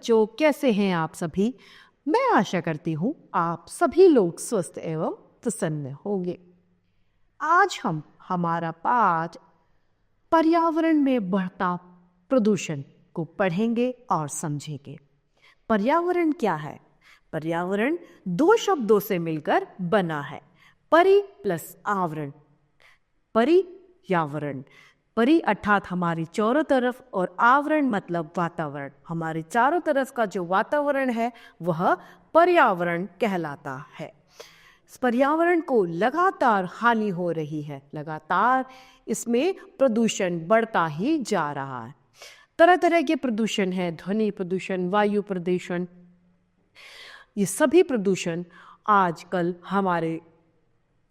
बच्चों, कैसे हैं आप सभी। मैं आशा करती हूँ आप सभी लोग स्वस्थ एवं प्रसन्न होंगे। आज हम हमारा पाठ पर्यावरण में बढ़ता प्रदूषण को पढ़ेंगे और समझेंगे। पर्यावरण क्या है? पर्यावरण दो शब्दों से मिलकर बना है, परि प्लस आवरण। पर्यावरण, परि अर्थात हमारी चारों तरफ और आवरण मतलब वातावरण। हमारे चारों तरफ का जो वातावरण है वह पर्यावरण कहलाता है। इस पर्यावरण को लगातार हानि हो रही है, लगातार इसमें प्रदूषण बढ़ता ही जा रहा है। तरह तरह के प्रदूषण है, ध्वनि प्रदूषण, वायु प्रदूषण। ये सभी प्रदूषण आजकल हमारे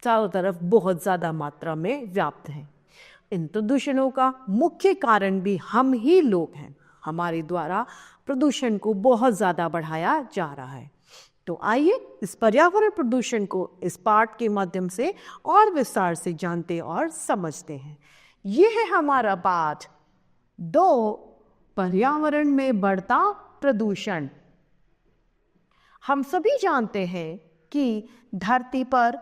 चारों तरफ बहुत ज़्यादा मात्रा में व्याप्त हैं। इन प्रदूषणों का मुख्य कारण भी हम ही लोग हैं। हमारे द्वारा प्रदूषण को बहुत ज़्यादा बढ़ाया जा रहा है। तो आइए इस पर्यावरण प्रदूषण को इस पाठ के माध्यम से और विस्तार से जानते और समझते हैं। ये है हमारा पाठ 2, पर्यावरण में बढ़ता प्रदूषण। हम सभी जानते हैं कि धरती पर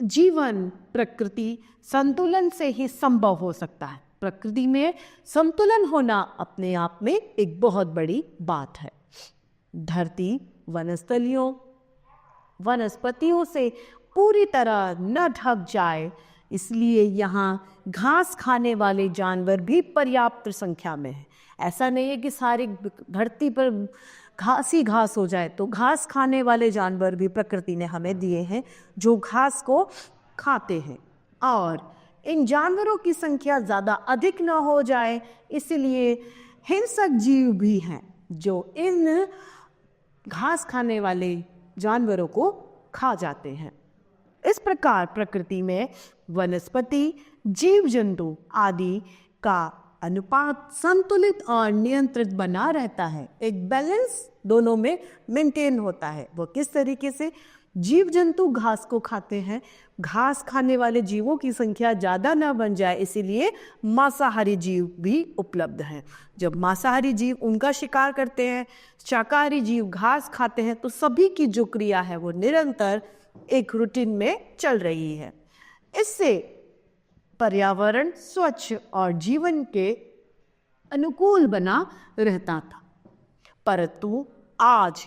जीवन प्रकृति संतुलन से ही संभव हो सकता है। प्रकृति में संतुलन होना अपने आप में एक बहुत बड़ी बात है। धरती वनस्पतियों से पूरी तरह न ढक जाए, इसलिए यहाँ घास खाने वाले जानवर भी पर्याप्त संख्या में है। ऐसा नहीं है कि सारी धरती पर घास ही घास हो जाए, तो घास खाने वाले जानवर भी प्रकृति ने हमें दिए हैं जो घास को खाते हैं। और इन जानवरों की संख्या ज़्यादा अधिक न हो जाए, इसलिए हिंसक जीव भी हैं जो इन घास खाने वाले जानवरों को खा जाते हैं। इस प्रकार प्रकृति में वनस्पति, जीव जंतु आदि का अनुपात संतुलित और नियंत्रित बना रहता है। एक बैलेंस दोनों में मेंटेन होता है। वो किस तरीके से? जीव जंतु घास को खाते हैं, घास खाने वाले जीवों की संख्या ज़्यादा न बन जाए, इसीलिए मांसाहारी जीव भी उपलब्ध हैं। जब मांसाहारी जीव उनका शिकार करते हैं, शाकाहारी जीव घास खाते हैं, तो सभी की जो क्रिया है वो निरंतर एक रूटीन में चल रही है। इससे पर्यावरण स्वच्छ और जीवन के अनुकूल बना रहता था। परंतु आज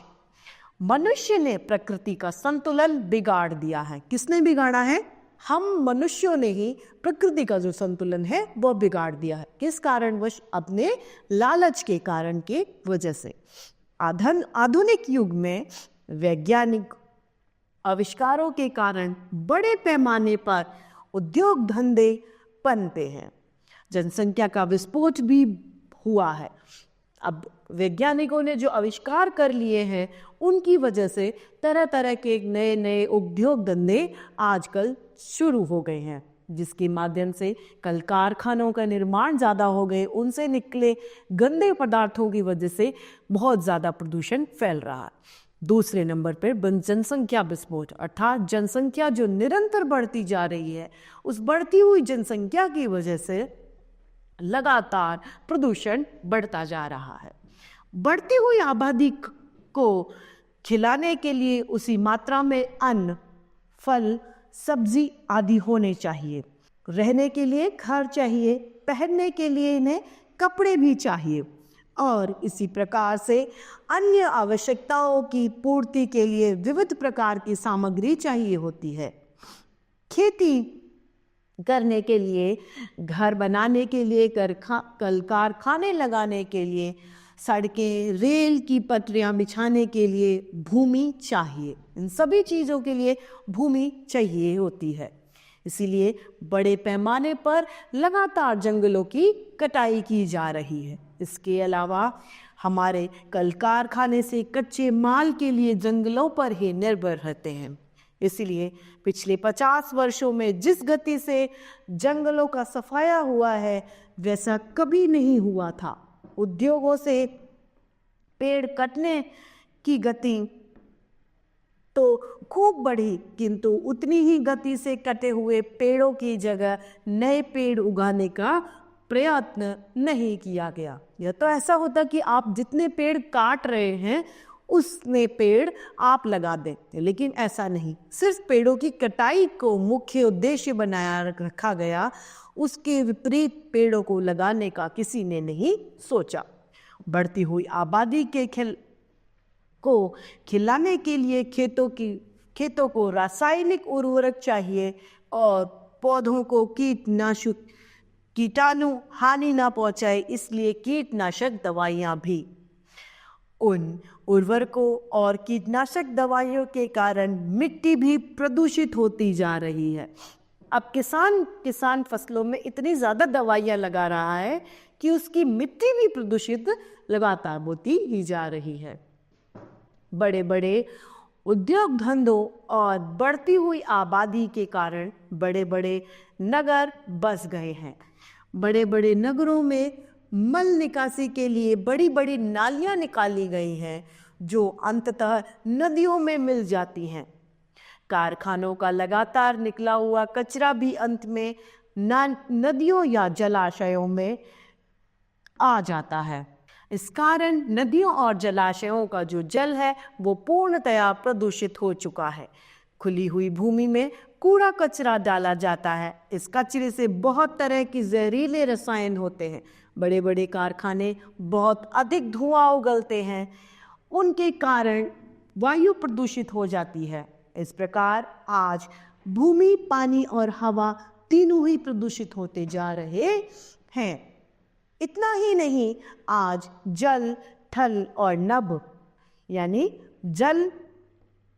मनुष्य ने प्रकृति का संतुलन बिगाड़ दिया है। किसने बिगाड़ा है? हम मनुष्यों ने ही प्रकृति का जो संतुलन है वो बिगाड़ दिया है। किस कारणवश? अपने लालच के कारण के वजह से। आधुनिक युग में वैज्ञानिक आविष्कारों के कारण बड़े पैमाने पर उद्योग धंधे पनपे हैं, जनसंख्या का विस्फोट भी हुआ है। अब वैज्ञानिकों ने जो आविष्कार कर लिए हैं उनकी वजह से तरह तरह के नए नए उद्योग धंधे आजकल शुरू हो गए हैं, जिसके माध्यम से कल कारखानों का निर्माण ज़्यादा हो गए। उनसे निकले गंदे पदार्थों की वजह से बहुत ज़्यादा प्रदूषण फैल रहा है। दूसरे नंबर पर जनसंख्या विस्फोट, अर्थात जनसंख्या जो निरंतर बढ़ती जा रही है, उस बढ़ती हुई जनसंख्या की वजह से लगातार प्रदूषण बढ़ता जा रहा है। बढ़ती हुई आबादी को खिलाने के लिए उसी मात्रा में अन्न, फल, सब्जी आदि होने चाहिए। रहने के लिए घर चाहिए, पहनने के लिए इन्हें कपड़े भी चाहिए, और इसी प्रकार से अन्य आवश्यकताओं की पूर्ति के लिए विविध प्रकार की सामग्री चाहिए होती है। खेती करने के लिए, घर बनाने के लिए, कल कारखाने लगाने के लिए, सड़कें, रेल की पटरियां बिछाने के लिए भूमि चाहिए। इन सभी चीज़ों के लिए भूमि चाहिए होती है। इसीलिए बड़े पैमाने पर लगातार जंगलों की कटाई की जा रही है। इसके अलावा हमारे कल कारखाने से कच्चे माल के लिए जंगलों पर ही निर्भर रहते हैं। इसलिए पिछले 50 वर्षों में जिस गति से जंगलों का सफाया हुआ है वैसा कभी नहीं हुआ था। उद्योगों से पेड़ कटने की गति तो खूब बढ़ी, किंतु उतनी ही गति से कटे हुए पेड़ों की जगह नए पेड़ उगाने का प्रयत्न नहीं किया गया। यह तो ऐसा होता कि आप जितने पेड़ काट रहे हैं उसने पेड़ आप लगा देते, लेकिन ऐसा नहीं, सिर्फ पेड़ों की कटाई को मुख्य उद्देश्य बनाया रखा गया। उसके विपरीत पेड़ों को लगाने का किसी ने नहीं सोचा। बढ़ती हुई आबादी के खिलाने के लिए खेतों को रासायनिक उर्वरक चाहिए और पौधों को कीटाणु हानि ना पहुंचाए, इसलिए कीटनाशक दवाइयां भी। उन उर्वरकों और कीटनाशक दवाइयों के कारण मिट्टी भी प्रदूषित होती जा रही है। अब किसान फसलों में इतनी ज़्यादा दवाइयाँ लगा रहा है कि उसकी मिट्टी भी प्रदूषित लगातार होती ही जा रही है। बड़े बड़े उद्योग धंधों और बढ़ती हुई आबादी के कारण बड़े बड़े नगर बस गए हैं। बड़े बड़े नगरों में मल निकासी के लिए बड़ी बड़ी नालियाँ निकाली गई हैं जो अंततः नदियों में मिल जाती हैं। कारखानों का लगातार निकला हुआ कचरा भी अंत में नदियों या जलाशयों में आ जाता है। इस कारण नदियों और जलाशयों का जो जल है वो पूर्णतया प्रदूषित हो चुका है। खुली हुई भूमि में कूड़ा कचरा डाला जाता है। इस कचरे से बहुत तरह की जहरीले रसायन होते हैं। बड़े बड़े कारखाने बहुत अधिक धुआं उगलते हैं, उनके कारण वायु प्रदूषित हो जाती है। इस प्रकार आज भूमि, पानी और हवा तीनों ही प्रदूषित होते जा रहे हैं। इतना ही नहीं, आज जल, थल और नभ यानी जल,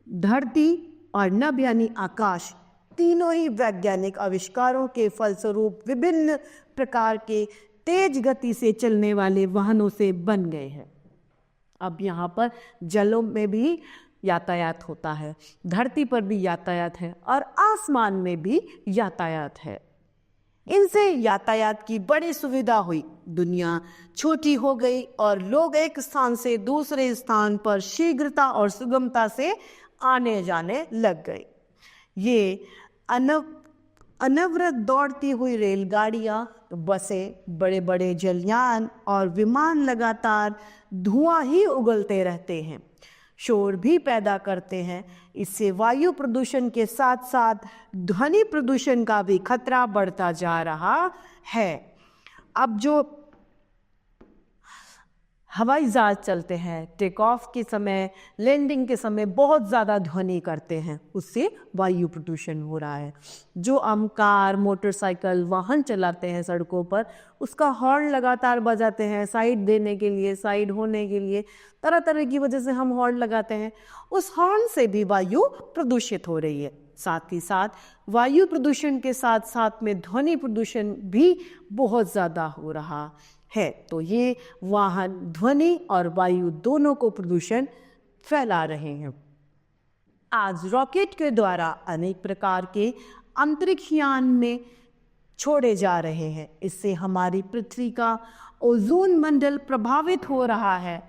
धरती और नभ यानी आकाश, तीनों ही वैज्ञानिक आविष्कारों के फलस्वरूप विभिन्न प्रकार के तेज गति से चलने वाले वाहनों से बन गए हैं। अब यहाँ पर जलों में भी यातायात होता है, धरती पर भी यातायात है और आसमान में भी यातायात है। इनसे यातायात की बड़ी सुविधा हुई, दुनिया छोटी हो गई और लोग एक स्थान से दूसरे स्थान पर शीघ्रता और सुगमता से आने जाने लग गए। ये अनवरत दौड़ती हुई रेलगाड़ियाँ, बसें, बड़े बड़े जलयान और विमान लगातार धुआं ही उगलते रहते हैं, शोर भी पैदा करते हैं। इससे वायु प्रदूषण के साथ साथ ध्वनि प्रदूषण का भी खतरा बढ़ता जा रहा है। अब जो हवाई जहाज चलते हैं, टेक ऑफ के समय, लैंडिंग के समय बहुत ज़्यादा ध्वनि करते हैं, उससे वायु प्रदूषण हो रहा है। जो हम कार, मोटरसाइकिल, वाहन चलाते हैं सड़कों पर, उसका हॉर्न लगातार बजाते हैं साइड देने के लिए, साइड होने के लिए, तरह तरह की वजह से हम हॉर्न लगाते हैं। उस हॉर्न से भी वायु प्रदूषित हो रही है। साथ ही साथ वायु प्रदूषण के साथ साथ में ध्वनि प्रदूषण भी बहुत ज़्यादा हो रहा है। तो ये वाहन ध्वनि और वायु दोनों को प्रदूषण फैला रहे हैं। आज रॉकेट के द्वारा अनेक प्रकार के अंतरिक्ष यान में छोड़े जा रहे हैं। इससे हमारी पृथ्वी का ओजोन मंडल प्रभावित हो रहा है।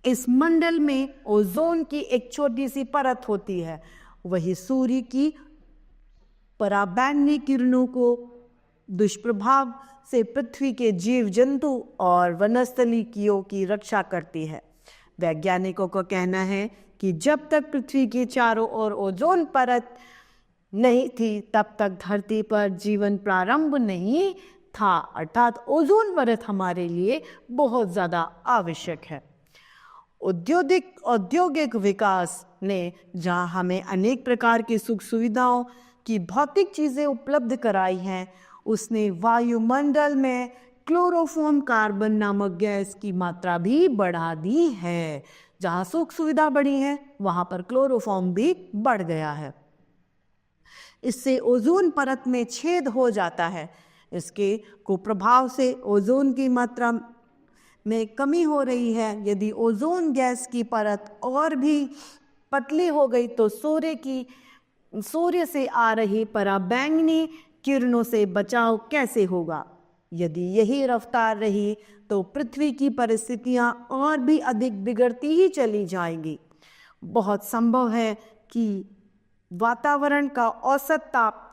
इस मंडल में ओजोन की एक छोटी सी परत होती है, वही सूर्य की पराबैंगनी किरणों को दुष्प्रभाव से पृथ्वी के जीव जंतु और वनस्थलीयों की रक्षा करती है। वैज्ञानिकों का कहना है कि जब तक पृथ्वी के चारों ओर ओजोन परत नहीं थी तब तक धरती पर जीवन प्रारंभ नहीं था, अर्थात ओजोन परत हमारे लिए बहुत ज़्यादा आवश्यक है। औद्योगिक विकास ने जहाँ हमें अनेक प्रकार की सुख सुविधाओं की भौतिक चीज़ें उपलब्ध कराई हैं, उसने वायुमंडल में क्लोरोफॉर्म कार्बन नामक गैस की मात्रा भी बढ़ा दी है। जहाँ सुख सुविधा बढ़ी है वहाँ पर क्लोरोफॉर्म भी बढ़ गया है। इससे ओजोन परत में छेद हो जाता है। इसके कुप्रभाव से ओजोन की मात्रा में कमी हो रही है। यदि ओजोन गैस की परत और भी पतली हो गई तो सूर्य से आ रही पराबैंगनी किरणों से बचाव कैसे होगा? यदि यही रफ्तार रही तो पृथ्वी की परिस्थितियां और भी अधिक बिगड़ती ही चली जाएंगी। बहुत संभव है कि वातावरण का औसत ताप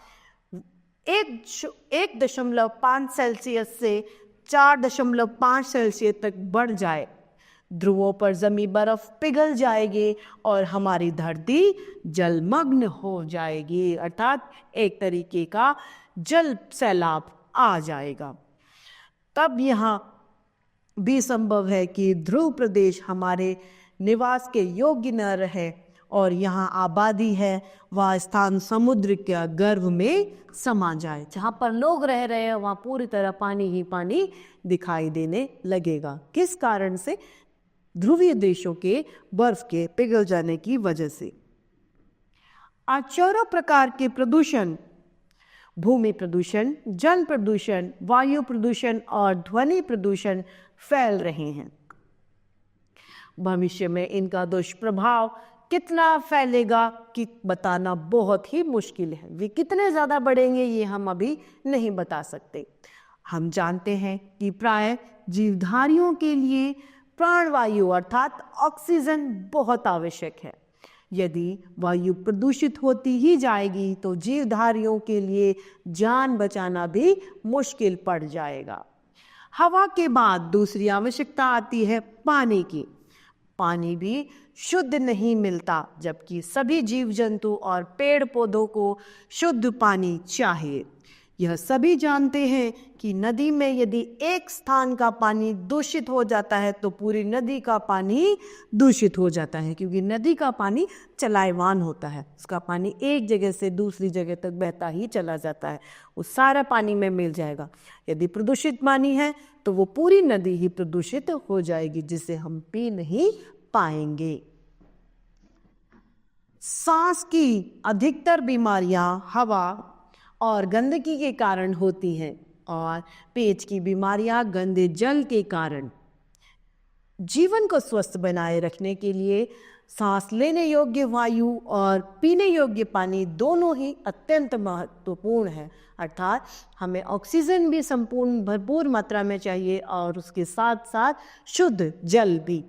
1.5 सेल्सियस से 4.5 सेल्सियस तक बढ़ जाए, ध्रुवों पर जमी बर्फ पिघल जाएगी और हमारी धरती जलमग्न हो जाएगी, अर्थात एक तरीके का जल सैलाब आ जाएगा। तब यहाँ भी संभव है कि ध्रुव प्रदेश हमारे निवास के योग्य न रहे और यहाँ आबादी है वह स्थान समुद्र के गर्भ में समा जाए। जहाँ पर लोग रह रहे हैं वहाँ पूरी तरह पानी ही पानी दिखाई देने लगेगा। किस कारण से? ध्रुवीय देशों के बर्फ के पिघल जाने की वजह से। आज चारों प्रकार के प्रदूषण, भूमि प्रदूषण, जल प्रदूषण, वायु प्रदूषण और ध्वनि प्रदूषण फैल रहे हैं। भविष्य में इनका दुष्प्रभाव कितना फैलेगा कि बताना बहुत ही मुश्किल है। वे कितने ज़्यादा बढ़ेंगे ये हम अभी नहीं बता सकते। हम जानते हैं कि प्राय जीवधारियों के लिए प्राणवायु अर्थात ऑक्सीजन बहुत आवश्यक है। यदि वायु प्रदूषित होती ही जाएगी तो जीवधारियों के लिए जान बचाना भी मुश्किल पड़ जाएगा। हवा के बाद दूसरी आवश्यकता आती है पानी की। पानी भी शुद्ध नहीं मिलता, जबकि सभी जीव जंतु और पेड़ पौधों को शुद्ध पानी चाहिए। यह सभी जानते हैं कि नदी में यदि एक स्थान का पानी दूषित हो जाता है तो पूरी नदी का पानी दूषित हो जाता है, क्योंकि नदी का पानी चलायमान होता है। उसका पानी एक जगह से दूसरी जगह तक बहता ही चला जाता है, वो सारा पानी में मिल जाएगा। यदि प्रदूषित पानी है तो वो पूरी नदी ही प्रदूषित हो जाएगी, जिसे हम पी नहीं पाएंगे। सांस की अधिकतर बीमारियां हवा और गंदगी के कारण होती हैं और पेट की बीमारियां गंदे जल के कारण। जीवन को स्वस्थ बनाए रखने के लिए सांस लेने योग्य वायु और पीने योग्य पानी दोनों ही अत्यंत महत्वपूर्ण है। अर्थात हमें ऑक्सीजन भी संपूर्ण भरपूर मात्रा में चाहिए और उसके साथ साथ शुद्ध जल भी।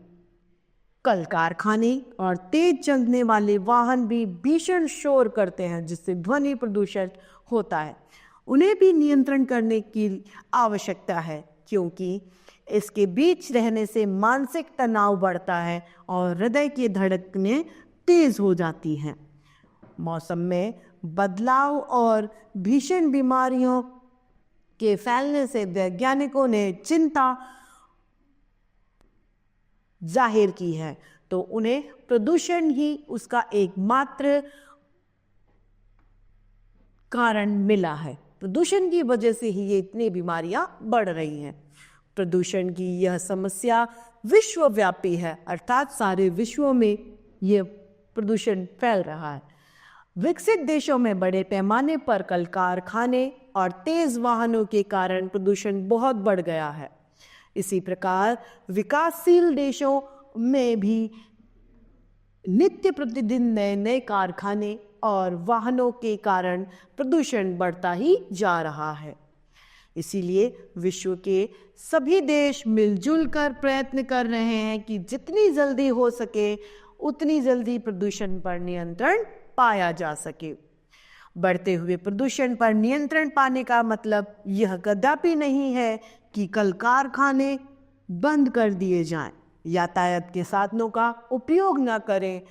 कल कारखाने और तेज चलने वाले वाहन भी भीषण शोर करते हैं, जिससे ध्वनि प्रदूषण होता है। उन्हें भी नियंत्रण करने की आवश्यकता है, क्योंकि इसके बीच रहने से मानसिक तनाव बढ़ता है और हृदय की धड़कनें तेज हो जाती हैं। मौसम में बदलाव और भीषण बीमारियों के फैलने से वैज्ञानिकों ने चिंता जाहिर की है, तो उन्हें प्रदूषण ही उसका एकमात्र कारण मिला है। प्रदूषण की वजह से ही ये इतनी बीमारियां बढ़ रही हैं। प्रदूषण की यह समस्या विश्वव्यापी है, अर्थात सारे विश्व में यह प्रदूषण फैल रहा है। विकसित देशों में बड़े पैमाने पर कल कारखाने और तेज वाहनों के कारण प्रदूषण बहुत बढ़ गया है। इसी प्रकार विकासशील देशों में भी नित्य प्रतिदिन नए नए कारखाने और वाहनों के कारण प्रदूषण बढ़ता ही जा रहा है। इसीलिए विश्व के सभी देश मिलजुल कर प्रयत्न कर रहे हैं कि जितनी जल्दी हो सके उतनी जल्दी प्रदूषण पर नियंत्रण पाया जा सके। बढ़ते हुए प्रदूषण पर नियंत्रण पाने का मतलब यह कदापि नहीं है कि कल कारखाने बंद कर दिए जाएं, यातायात के साधनों का उपयोग न करें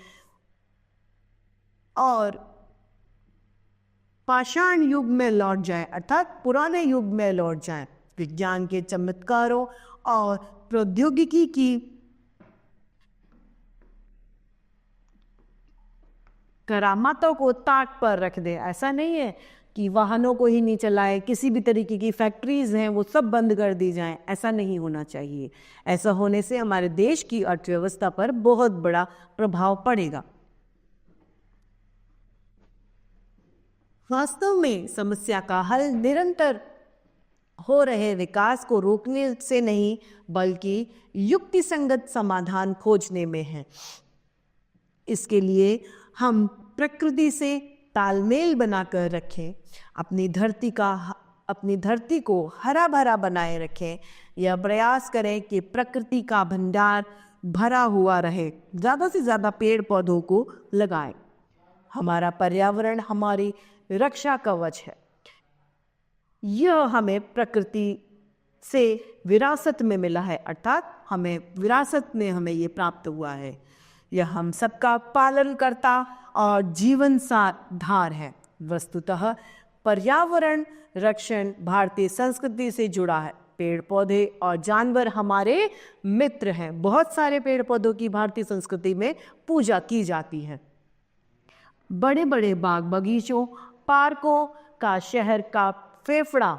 और पाषाण युग में लौट जाएं, अर्थात पुराने युग में लौट जाएं। विज्ञान के चमत्कारों और प्रौद्योगिकी की करामातों को ताक पर रख दे। ऐसा नहीं है कि वाहनों को ही नहीं चलाए, किसी भी तरीके की फैक्ट्रीज हैं वो सब बंद कर दी जाएं, ऐसा नहीं होना चाहिए। ऐसा होने से हमारे देश की अर्थव्यवस्था पर बहुत बड़ा प्रभाव पड़ेगा। वास्तव में समस्या का हल निरंतर हो रहे विकास को रोकने से नहीं, बल्कि युक्तिसंगत समाधान खोजने में है। इसके लिए हम प्रकृति से तालमेल बनाकर रखें, अपनी धरती को हरा भरा बनाए रखें। यह प्रयास करें कि प्रकृति का भंडार भरा हुआ रहे। ज़्यादा से ज़्यादा पेड़ पौधों को लगाएं। हमारा पर्यावरण हमारी रक्षा कवच है। यह हमें प्रकृति से विरासत में मिला है, अर्थात हमें विरासत में हमें ये प्राप्त हुआ है। यह हम सबका पालन करता और जीवन साधार है। वस्तुतः पर्यावरण रक्षण भारतीय संस्कृति से जुड़ा है। पेड़ पौधे और जानवर हमारे मित्र हैं। बहुत सारे पेड़ पौधों की भारतीय संस्कृति में पूजा की जाती है। बड़े बड़े बाग बगीचों, पार्कों का शहर का फेफड़ा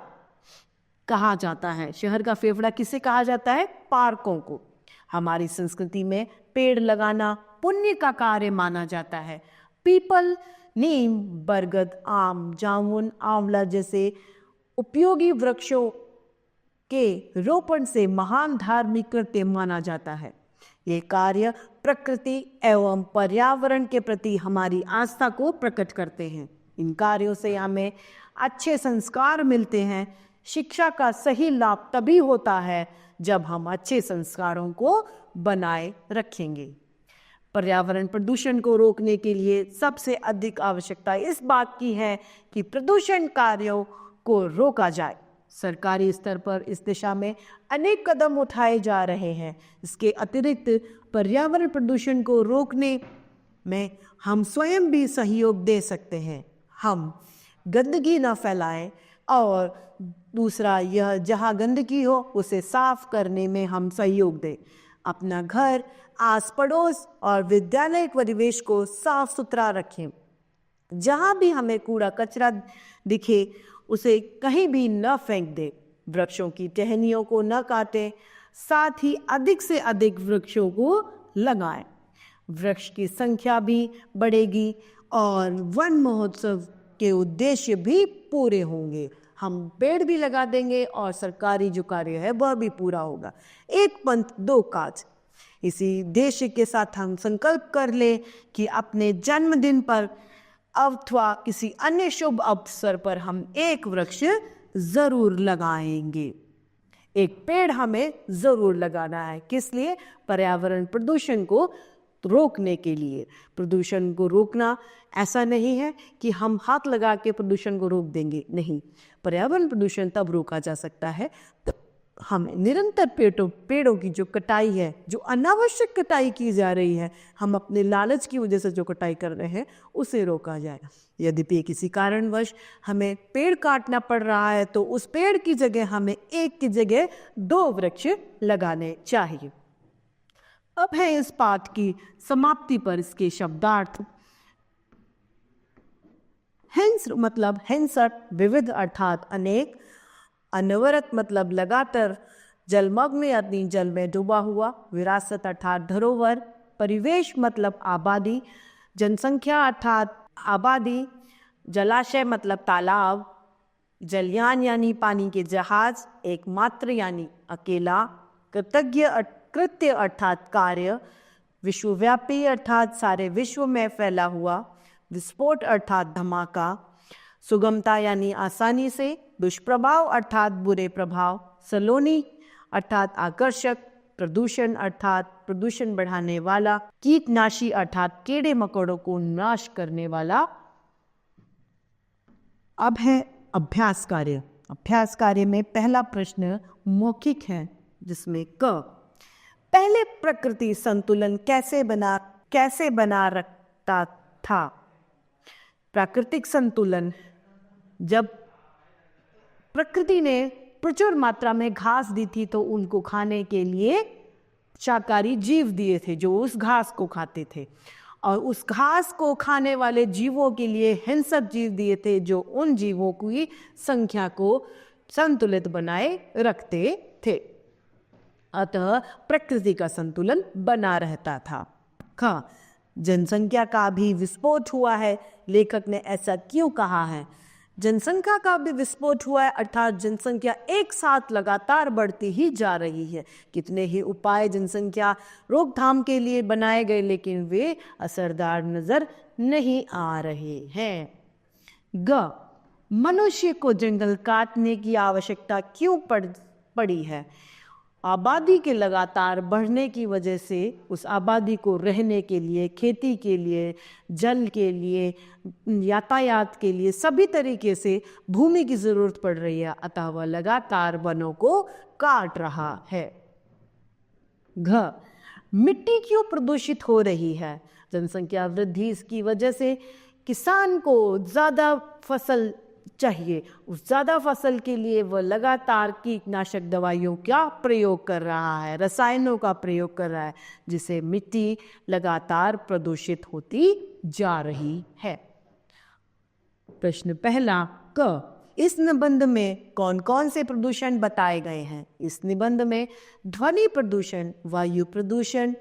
कहा जाता है। शहर का फेफड़ा किसे कहा जाता है? पार्कों को। हमारी संस्कृति में पेड़ लगाना पुण्य का कार्य माना जाता है। पीपल, नीम, बरगद, आम, जामुन, आंवला जैसे उपयोगी वृक्षों के रोपण से महान धार्मिक कृत्य माना जाता है। ये कार्य प्रकृति एवं पर्यावरण के प्रति हमारी आस्था को प्रकट करते हैं। इन कार्यों से हमें अच्छे संस्कार मिलते हैं। शिक्षा का सही लाभ तभी होता है जब हम अच्छे संस्कारों को बनाए रखेंगे। पर्यावरण प्रदूषण को रोकने के लिए सबसे अधिक आवश्यकता इस बात की है कि प्रदूषण कार्यों को रोका जाए। सरकारी स्तर पर इस दिशा में अनेक कदम उठाए जा रहे हैं। इसके अतिरिक्त पर्यावरण प्रदूषण को रोकने में हम स्वयं भी सहयोग दे सकते हैं। हम गंदगी न फैलाएं और दूसरा यह जहाँ गंदगी हो उसे साफ करने में हम सहयोग दें। अपना घर, आस पड़ोस और विद्यालय परिवेश को साफ सुथरा रखें। जहाँ भी हमें कूड़ा कचरा दिखे उसे कहीं भी न फेंक दे। वृक्षों की टहनियों को न काटें, साथ ही अधिक से अधिक वृक्षों को लगाएं। वृक्ष की संख्या भी बढ़ेगी और वन महोत्सव के उद्देश्य भी पूरे होंगे। हम पेड़ भी लगा देंगे और सरकारी जो कार्य है वह भी पूरा होगा। एक पंथ दो काज। इसी उद्देश्य के साथ हम संकल्प कर ले कि अपने जन्मदिन पर अथवा किसी अन्य शुभ अवसर पर हम एक वृक्ष जरूर लगाएंगे। एक पेड़ हमें जरूर लगाना है। किस लिए? पर्यावरण प्रदूषण को रोकने के लिए। प्रदूषण को रोकना ऐसा नहीं है कि हम हाथ लगा के प्रदूषण को रोक देंगे, नहीं। पर्यावरण प्रदूषण तब रोका जा सकता है हमें निरंतर पेड़ों की जो कटाई है, जो अनावश्यक कटाई की जा रही है, हम अपने लालच की वजह से जो कटाई कर रहे हैं उसे रोका जाए। यद्यपि किसी कारणवश हमें पेड़ काटना पड़ रहा है तो उस पेड़ की जगह हमें एक की जगह 2 वृक्ष लगाने चाहिए। अब है इस पाठ की समाप्ति पर इसके शब्दार्थ। हिंस मतलब हिंसक, विविध अर्थात अनेक, अनवरत मतलब लगातार, जलमग्न यानी जल में डूबा हुआ, विरासत अर्थात धरोहर, परिवेश मतलब आबादी, जनसंख्या अर्थात आबादी, जलाशय मतलब तालाब, जलयान यानी पानी के जहाज, एकमात्र यानी अकेला, कृत्य अर्थात कार्य, विश्वव्यापी अर्थात सारे विश्व में फैला हुआ, विस्फोट अर्थात धमाका, सुगमता यानी आसानी से, दुष्प्रभाव अर्थात बुरे प्रभाव, सलोनी अर्थात आकर्षक, प्रदूषण अर्थात प्रदूषण बढ़ाने वाला, कीटनाशी अर्थात कीड़े मकोड़ों को नाश करने वाला। अब है अभ्यास कार्य। अभ्यास कार्य में पहला प्रश्न मौखिक है जिसमें क, पहले प्रकृति संतुलन कैसे बना रखता था? प्राकृतिक संतुलन, जब प्रकृति ने प्रचुर मात्रा में घास दी थी तो उनको खाने के लिए शाकाहारी जीव दिए थे जो उस घास को खाते थे, और उस घास को खाने वाले जीवों के लिए हिंसक जीव दिए थे जो उन जीवों की संख्या को संतुलित बनाए रखते थे। अतः प्रकृति का संतुलन बना रहता था। हाँ, जनसंख्या का भी विस्फोट हुआ है। लेखक ने ऐसा क्यों कहा है? जनसंख्या का भी विस्फोट हुआ है अर्थात जनसंख्या एक साथ लगातार बढ़ती ही जा रही है। कितने ही उपाय जनसंख्या रोकथाम के लिए बनाए गए लेकिन वे असरदार नजर नहीं आ रहे हैं। ग, मनुष्य को जंगल काटने की आवश्यकता क्यों पड़ी है? आबादी के लगातार बढ़ने की वजह से उस आबादी को रहने के लिए, खेती के लिए, जल के लिए, यातायात के लिए सभी तरीके से भूमि की जरूरत पड़ रही है, अतः वह लगातार वनों को काट रहा है। घ, मिट्टी क्यों प्रदूषित हो रही है? जनसंख्या वृद्धि की वजह से किसान को ज़्यादा फसल चाहिए, उस ज़्यादा फसल के लिए वह लगातार कीटनाशक दवाइयों का प्रयोग कर रहा है, रसायनों का प्रयोग कर रहा है, जिससे मिट्टी लगातार प्रदूषित होती जा रही है। प्रश्न पहला क, इस निबंध में कौन कौन से प्रदूषण बताए गए हैं? इस निबंध में ध्वनि प्रदूषण, वायु प्रदूषण,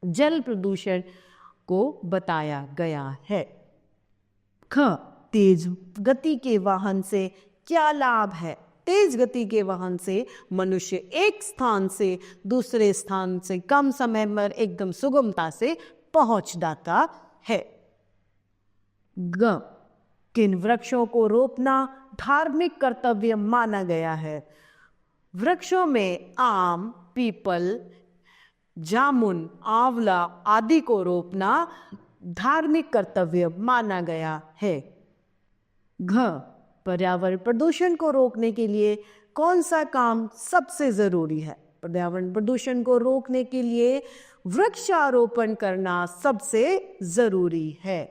जल प्रदूषण को बताया गया है। ख, तेज गति के वाहन से क्या लाभ है? तेज गति के वाहन से मनुष्य एक स्थान से दूसरे स्थान से कम समय में एकदम सुगमता से पहुंच जाता है। ग, किन वृक्षों को रोपना धार्मिक कर्तव्य माना गया है? वृक्षों में आम, पीपल, जामुन, आंवला आदि को रोपना धार्मिक कर्तव्य माना गया है। घ, पर्यावरण प्रदूषण को रोकने के लिए कौन सा काम सबसे जरूरी है? पर्यावरण प्रदूषण को रोकने के लिए वृक्षारोपण करना सबसे जरूरी है।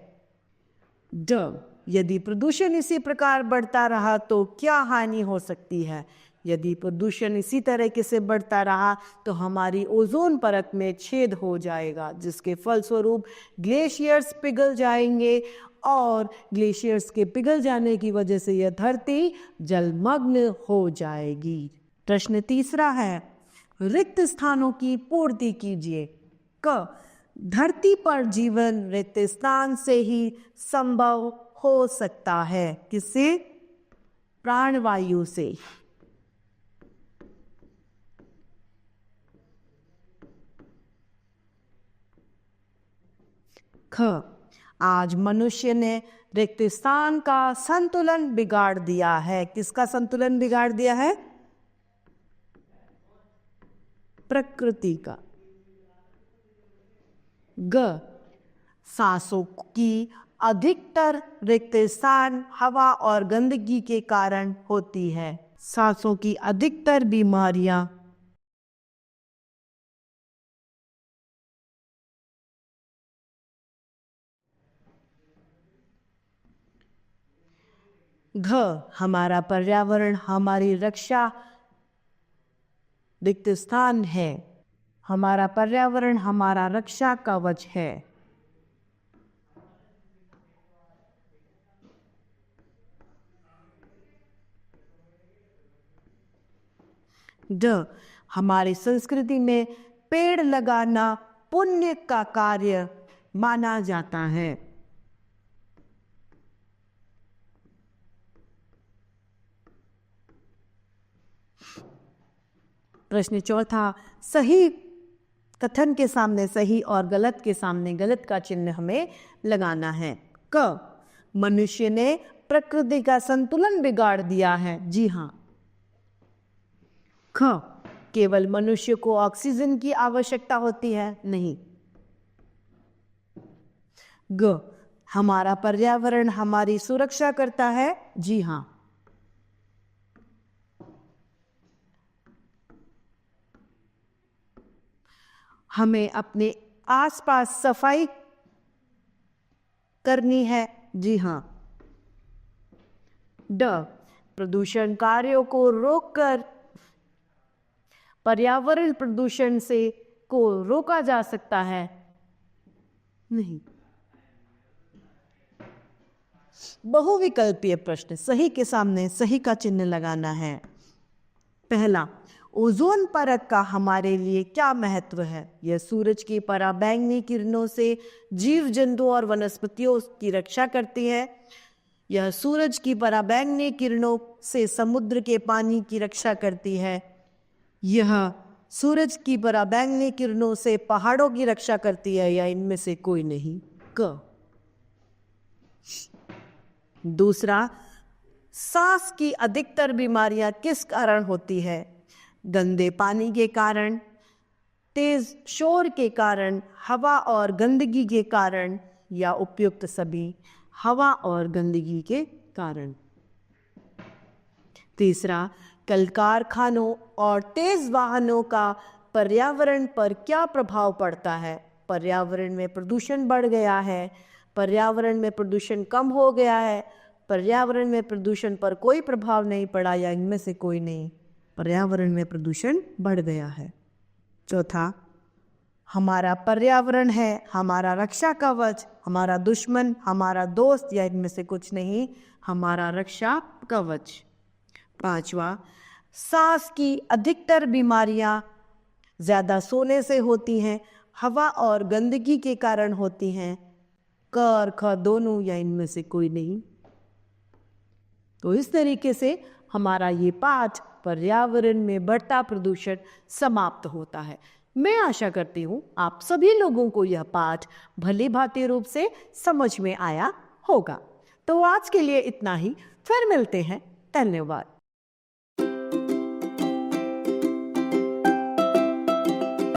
ड, यदि प्रदूषण इसी प्रकार बढ़ता रहा तो क्या हानि हो सकती है? यदि प्रदूषण इसी तरीके से बढ़ता रहा तो हमारी ओजोन परत में छेद हो जाएगा, जिसके फलस्वरूप ग्लेशियर्स पिघल जाएंगे और ग्लेशियर्स के पिघल जाने की वजह से यह धरती जलमग्न हो जाएगी। प्रश्न तीसरा है, रिक्त स्थानों की पूर्ति कीजिए। क, धरती पर जीवन रिक्त स्थान से ही संभव हो सकता है। किससे? प्राणवायु से। ख, आज मनुष्य ने रिक्त स्थान का संतुलन बिगाड़ दिया है। किसका संतुलन बिगाड़ दिया है? प्रकृति का। ग, सांसों की अधिकतर रिक्त स्थान हवा और गंदगी के कारण होती है। सांसों की अधिकतर बीमारियां घ, हमारा पर्यावरण हमारी रक्षा रिक्त स्थान है। हमारा पर्यावरण हमारा रक्षा कवच है। ड, हमारी संस्कृति में पेड़ लगाना पुण्य का कार्य माना जाता है। प्रश्न चौथा, सही कथन के सामने सही और गलत के सामने गलत का चिन्ह हमें लगाना है। क, मनुष्य ने प्रकृति का संतुलन बिगाड़ दिया है। जी हाँ। ख, केवल मनुष्य को ऑक्सीजन की आवश्यकता होती है। नहीं। ग, हमारा पर्यावरण हमारी सुरक्षा करता है। जी हाँ। हमें अपने आसपास सफाई करनी है। जी हाँ। ड, प्रदूषण कार्यों को रोककर पर्यावरण प्रदूषण से को रोका जा सकता है। नहीं। बहुविकल्पीय प्रश्न, सही के सामने सही का चिन्ह लगाना है। पहला, ओजोन परत का हमारे लिए क्या महत्व है? यह सूरज की पराबैंगनी किरणों से जीव जंतु और वनस्पतियों की रक्षा करती है। यह सूरज की पराबैंगनी किरणों से समुद्र के पानी की रक्षा करती है। यह सूरज की पराबैंगनी किरणों से पहाड़ों की रक्षा करती है, या इनमें से कोई नहीं। क, दूसरा, सांस की अधिकतर बीमारियां किस कारण होती है? गंदे पानी के कारण, तेज शोर के कारण, हवा और गंदगी के कारण, या उपयुक्त सभी हवा और गंदगी के कारण। तीसरा, कल कारखानों और तेज वाहनों का पर्यावरण पर क्या प्रभाव पड़ता है। पर्यावरण में प्रदूषण बढ़ गया है, पर्यावरण में प्रदूषण कम हो गया है, पर्यावरण में प्रदूषण पर कोई प्रभाव नहीं पड़ा, या इनमें से कोई नहीं, पर्यावरण में प्रदूषण बढ़ गया है। चौथा, हमारा पर्यावरण है हमारा रक्षा कवच, हमारा दुश्मन, हमारा दोस्त, या इनमें से कुछ नहीं, हमारा रक्षा कवच। पांचवा, सांस की अधिकतर बीमारियां ज़्यादा सोने से होती हैं, हवा और गंदगी के कारण होती हैं, क और ख दोनों, या इनमें से कोई नहीं। तो इस तरीके से हमारा ये पाठ पर्यावरण में बढ़ता प्रदूषण समाप्त होता है। मैं आशा करती हूँ आप सभी लोगों को यह पाठ भली भांति रूप से समझ में आया होगा। तो आज के लिए इतना ही, फिर मिलते हैं। धन्यवाद।